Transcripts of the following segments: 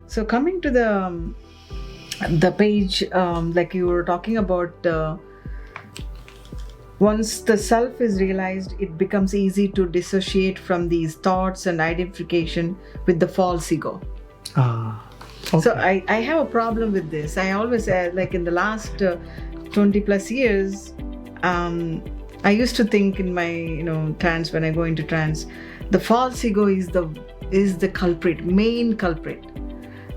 So coming to the page, like you were talking about, once the self is realized, it becomes easy to dissociate from these thoughts and identification with the false ego. Okay. So I have a problem with this. I always, like in the last 20 plus years, I used to think in my trance, when I go into trance, the false ego is the culprit, main culprit.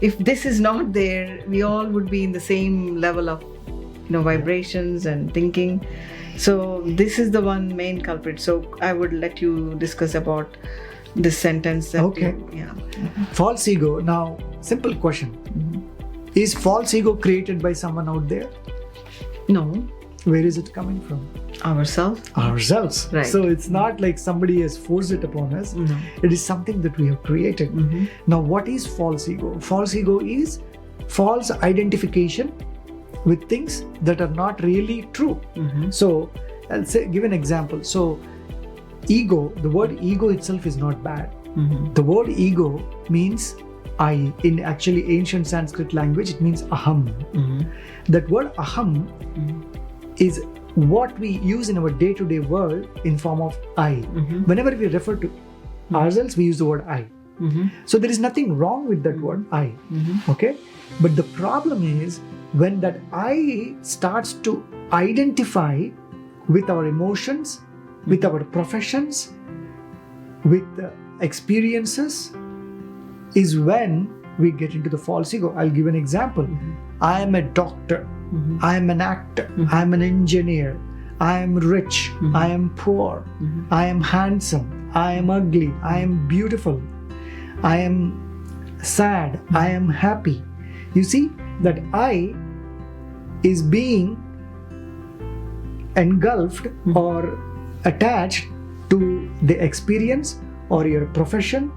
If this is not there, we all would be in the same level of vibrations and thinking. So this is the one main culprit. So I would let you discuss about this sentence. Okay. False ego. Now, simple question. Is false ego created by someone out there? No. Where is it coming from? Ourselves. Right. So it's not like somebody has forced it upon us. No. It is something that we have created. Now, what is false ego? False ego is false identification with things that are not really true. So I'll give an example. So ego, the word ego itself is not bad. The word ego means I. In actually ancient Sanskrit language, it means aham. That word aham is what we use in our day-to-day world in form of I. Whenever we refer to ourselves, we use the word I. So there is nothing wrong with that word I. Okay? But the problem is when that I starts to identify with our emotions, with our professions, with the experiences, is when we get into the false ego. I'll give an example. I am a doctor. I am an actor. I am an engineer. I am rich. I am poor. I am handsome. I am ugly. I am beautiful. I am sad. I am happy. You see that I is being engulfed or attached to the experience or your profession,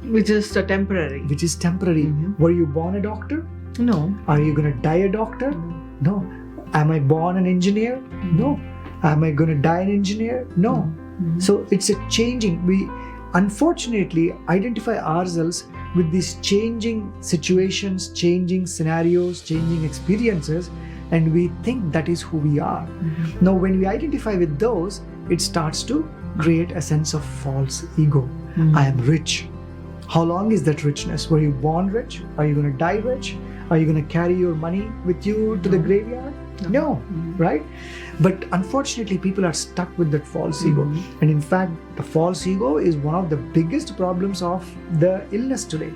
Which is temporary. which is temporary. Were you born a doctor? No. Are you going to die a doctor? No. Am I born an engineer? No. Am I going to die an engineer? No. So it's a changing. We unfortunately identify ourselves with these changing situations, changing scenarios, changing experiences, and we think that is who we are. Now, when we identify with those, it starts to create a sense of false ego. I am rich. How long is that richness? Were you born rich? Are you going to die rich? Are you going to carry your money with you to the graveyard? No, right? But unfortunately, people are stuck with that false ego. And in fact, the false ego is one of the biggest problems of the illness today.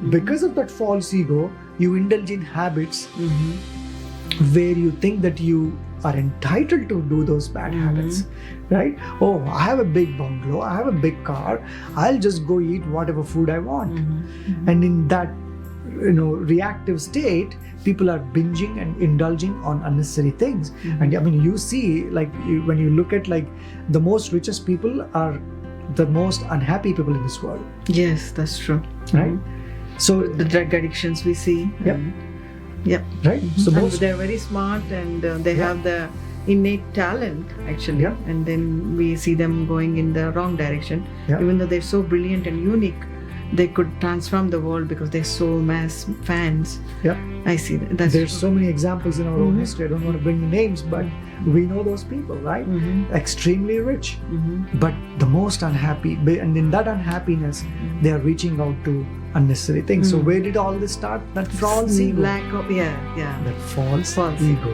Because of that false ego, you indulge in habits where you think that you are entitled to do those bad habits, right? Oh, I have a big bungalow, I have a big car, I'll just go eat whatever food I want. And in that reactive state, people are binging and indulging on unnecessary things. And I mean, you see, like when you look at like the most richest people are the most unhappy people in this world. Yes, that's true. Right? So The drug addictions we see. Yep. Right? So And they're very smart and they have the innate talent actually. And then we see them going in the wrong direction. Even though they're so brilliant and unique, they could transform the world because they're so mass fans. I see that. There's true. So many examples in our own history. I don't want to bring the names, but we know those people, right? Extremely rich, but the most unhappy. And in that unhappiness, they are reaching out to unnecessary things. So where did all this start? That false ego. Lack of, That false ego.